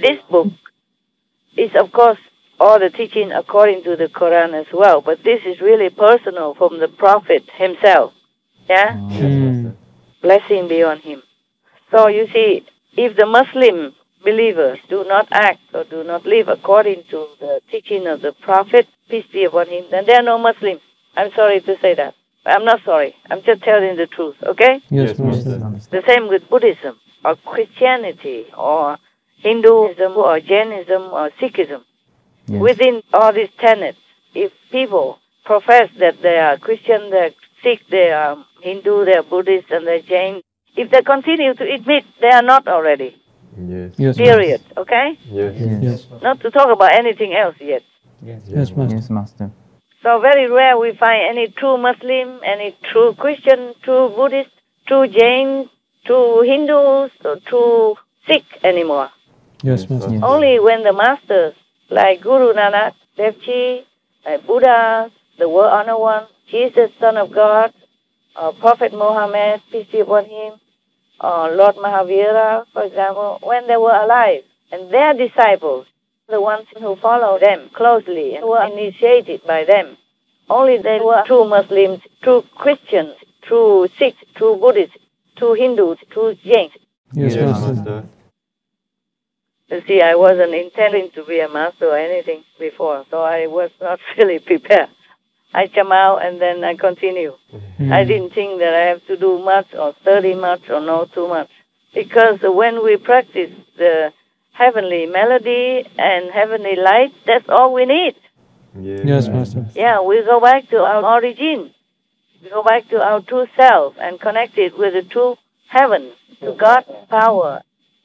this book is, of course, all the teaching according to the Quran as well, but this is really personal from the Prophet himself. Yeah? Blessing be on him. So you see, if the Muslim believers do not act or do not live according to the teaching of the Prophet, peace be upon him, then they are no Muslims. I'm sorry to say that. I'm not sorry. I'm just telling the truth, okay? Yes, Master. The same with Buddhism or Christianity or Hinduism or Jainism or Sikhism. Yes. Within all these tenets, if people profess that they are Christian, they are Sikh, they are Hindu, they are Buddhist, and they are Jain, if they continue to admit, they are not already. Yes. Yes, Period. Okay? Yes. Yes. Not to talk about anything else yet. Yes, Master. Yes, Master. So very rare we find any true Muslim, any true Christian, true Buddhist, true Jain, true Hindus, or true Sikh anymore. Yes, Master. Yes. Only when the masters like Guru Nanak, Dev Ji, like Buddha, the World Honored One, Jesus, Son of God, or Prophet Muhammad, peace be upon him, or Lord Mahavira, for example, when they were alive, and their disciples, the ones who follow them closely and were initiated by them, only they were true Muslims, true Christians, true Sikhs, true Buddhists, true Hindus, true Jains. Yes, Yes, Master. Master. You see, I wasn't intending to be a master or anything before, so I was not really prepared. I come out and then I continue. I didn't think that I have to do much or study much or know too much. Because when we practice the heavenly melody and heavenly light, that's all we need. Yes, Master. Yeah, we go back to our origin. We go back to our true self and connect it with the true heaven, to God's power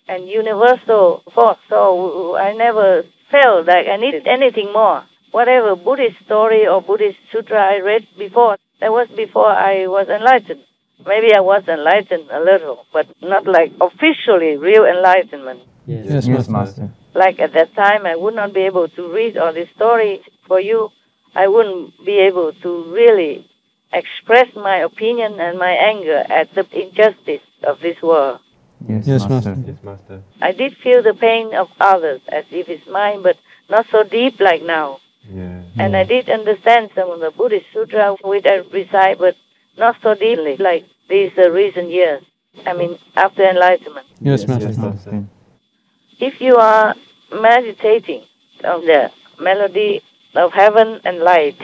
and universal force. So I never felt like I needed anything more. Whatever Buddhist story or Buddhist sutra I read before, that was before I was enlightened. Maybe I was enlightened a little, but not like officially real enlightenment. Yes, Yes, Master. Master. Like at that time, I would not be able to read all these stories for you. I wouldn't be able to really express my opinion and my anger at the injustice of this world. Yes, Yes, Master. Master. Yes, Master. I did feel the pain of others as if it's mine, but not so deep like now. Yeah. And I did understand some of the Buddhist sutra which I recite, but not so deeply like these recent years. I mean, after enlightenment. Yes, Master. Yes, Master. If you are meditating on the melody of heaven and light,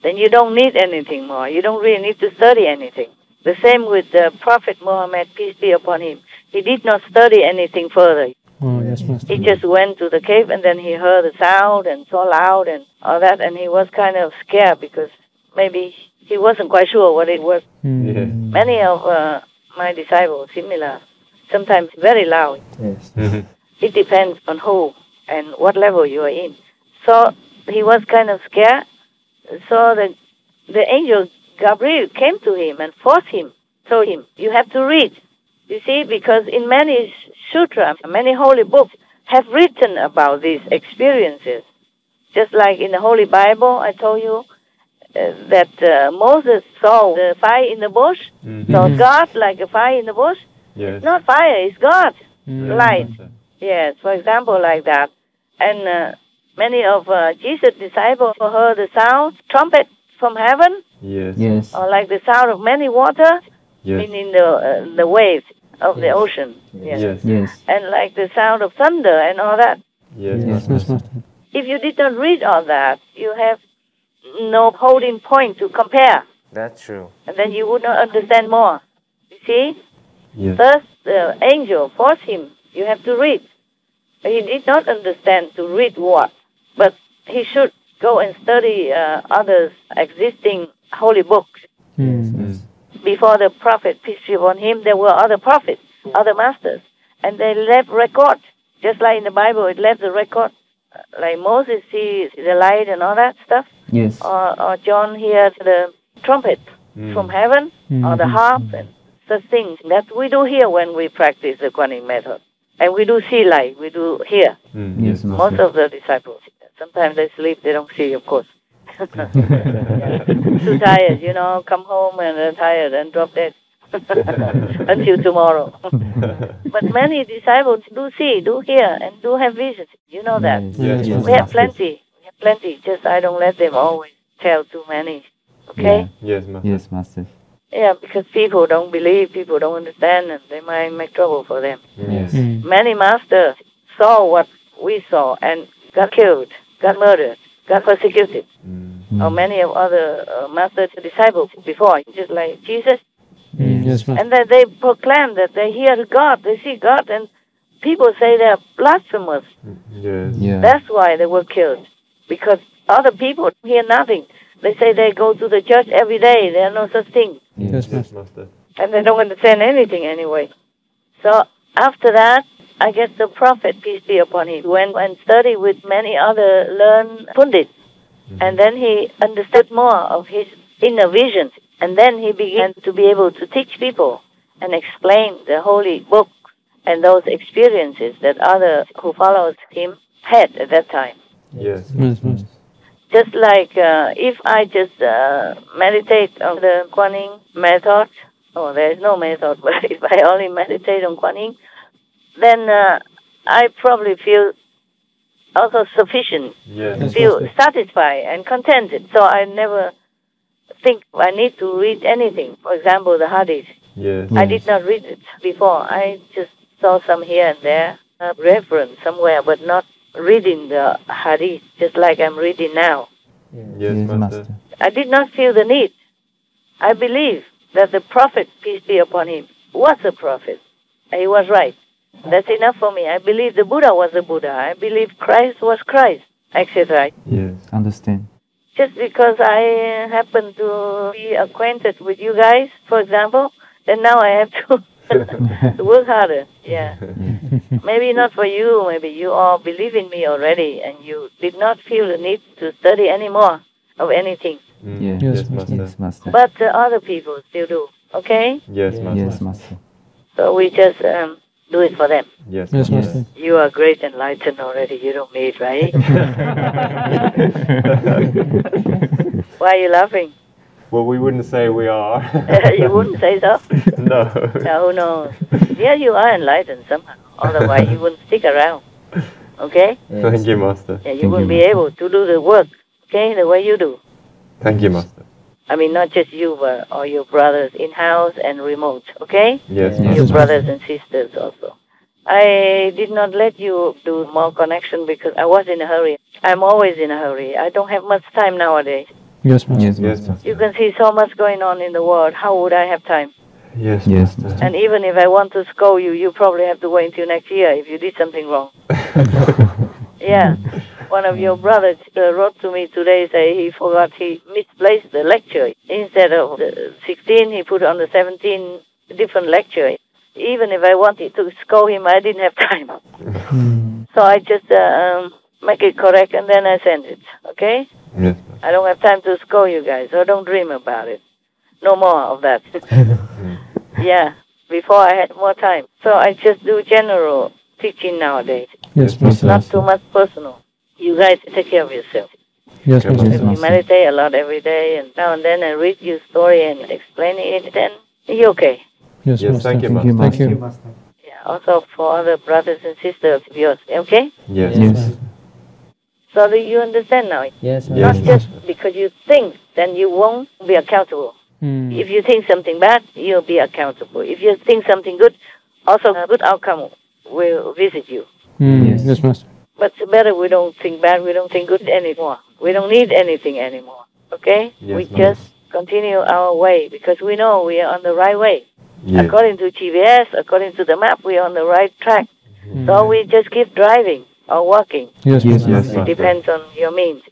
then you don't need anything more. You don't really need to study anything. The same with the Prophet Muhammad, peace be upon him. He did not study anything further. Oh, yes, Master. He just went to the cave and then he heard the sound and so loud and all that, and he was kind of scared because maybe he wasn't quite sure what it was. Yes. Many of my disciples, similar, sometimes very loud. Yes. It depends on who and what level you are in. So he was kind of scared. So the angel Gabriel came to him and forced him, told him, you have to read. You see, because in many sutras, many holy books have written about these experiences. Just like in the Holy Bible, I told you that Moses saw the fire in the bush. So God like a fire in the bush. Yes. It's not fire, it's God. Yes, Light. Master. Yes, for example, like that. And many of Jesus' disciples heard the sound, trumpet from heaven, Yes. Yes. or like the sound of many water, Yes. meaning the waves of the ocean. Yes. Yes. Yes. And like the sound of thunder and all that. Yes, Yes, Master. Master. If you did not read all that, you have no holding point to compare. That's true. And then you would not understand more. You see? Yes. Thus, the angel forced him, you have to read. He did not understand to read what, but he should go and study others existing holy books. Yes. Before the prophet, peace be upon him, there were other prophets, other masters, and they left record, just like in the Bible, it left the record. Like Moses sees the light and all that stuff, Yes. or John hears the trumpet from heaven, or the harp, and such things. That we do here when we practice the Kuan method. And we do see light, we do hear. Yes, Most Master. of the disciples. Sometimes they sleep, they don't see, of course. Too tired, come home and they're tired and drop dead. until tomorrow. But many disciples do see, do hear, and do have visions. You know that. Yes, We have plenty. We have plenty. Just I don't let them always tell too many. Okay? Yes, Master. Yes, Master. Yeah, because people don't believe, people don't understand, and they might make trouble for them. Yes. Many masters saw what we saw and got killed, got murdered, got persecuted. Or many of other master disciples before, just like Jesus. Yes, Master. And then they proclaim that they hear God, they see God, and people say they are blasphemous. Yes. Yeah. That's why they were killed. Because other people hear nothing. They say they go to the church every day. There are no such thing. Yes, Yes, Master. Master. And they don't understand anything anyway. So after that, I guess the Prophet, peace be upon him, went and studied with many other learned pundits. And then he understood more of his inner vision. And then he began to be able to teach people and explain the holy book and those experiences that others who followed him had at that time. Yes. Yes, Master. Just like if I just meditate on the Kuan Yin method, there is no method, but if I only meditate on Kuan Yin, then I probably feel also sufficient, Yes. feel satisfied and contented. So I never think I need to read anything. For example, the Hadith. Yes. I did not read it before. I just saw some here and there, reference somewhere, but not reading the Hadith, just like I'm reading now. Yes, Master. I did not feel the need. I believe that the Prophet, peace be upon him, was a prophet. And he was right. That's enough for me. I believe the Buddha was the Buddha. I believe Christ was Christ, etc. Yes. Understand. Just because I happen to be acquainted with you guys, for example, then now I have to work harder. Yeah. Maybe not for you. Maybe you all believe in me already, and you did not feel the need to study any more of anything. Yeah. Yes, Master. Yes, Master. But other people still do. Okay? Yes, Master. Yes, Master. So we just do it for them. Yes, Yes, Master. Master. You are great enlightened already. You don't need, right? Why are you laughing? Well, we wouldn't say we are. You wouldn't say so? No. Yeah, who knows? Yeah, you are enlightened somehow. Otherwise, you wouldn't stick around. Okay? Thank you, Master. Yeah, you Thank wouldn't you, be able to do the work, okay, the way you do. Thank you, Master. I mean, not just you, but all your brothers in-house and remote, okay? Yes, Yes, Your Master. brothers and sisters also. I did not let you do more connection because I was in a hurry. I'm always in a hurry. I don't have much time nowadays. Yes, Master. Yes, Yes, Master. Master. You can see so much going on in the world. How would I have time? Yes, Yes, Master. And even if I want to scold you, you probably have to wait until next year if you did something wrong. Yeah. One of your brothers wrote to me today, say he forgot, he misplaced the lecture. Instead of the 16, he put on the 17 different lecture. Even if I wanted to scold him, I didn't have time. So I just make it correct and then I send it, okay? Yes, I don't have time to scold you guys, so don't dream about it. No more of that. Yeah, before I had more time. So I just do general teaching nowadays, Yes, Master. not too much personal. You guys take care of yourself. Yes, Yes, Master. If you meditate a lot every day and now and then I read your story and explain it, then you're okay. Yes, Yes, Master. thank you, Thank you, Master. Thank Master. you. Yeah, also for other brothers and sisters of yours, okay? Yes. Yes. So that you understand now. Yes, Not Yes, just because you think, then you won't be accountable. If you think something bad, you'll be accountable. If you think something good, also a good outcome will visit you. Yes. Yes, Master. But it's better we don't think bad, we don't think good anymore. We don't need anything anymore. Okay? Yes, We Master. just continue our way because we know we are on the right way. Yes. According to GPS, according to the map, we are on the right track. So we just keep driving or walking. Yes, Yes, Master. Yes, It Master. depends on your means.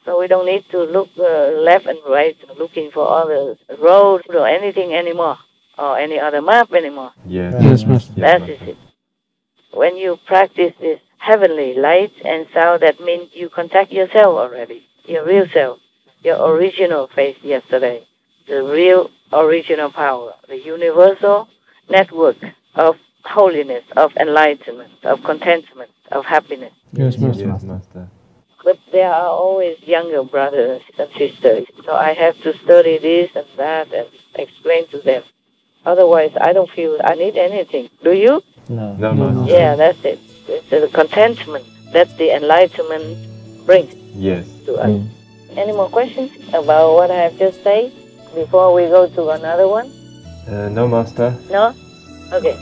So we don't need to look left and right looking for other roads or anything anymore or any other map anymore. Yes. Yes, Master. That Master. is it. When you practice this heavenly light and sound, that means you contact yourself already, your real self, your original face yesterday, the real original power, the universal network of holiness, of enlightenment, of contentment, of happiness. Yes, Master. Yes, Master. But there are always younger brothers and sisters, so I have to study this and that and explain to them. Otherwise, I don't feel I need anything. Do you? No. No, Master. Yeah, that's it. It's the contentment that the enlightenment brings Yes. to us. Any more questions about what I have just said before we go to another one? No, Master. No? Okay.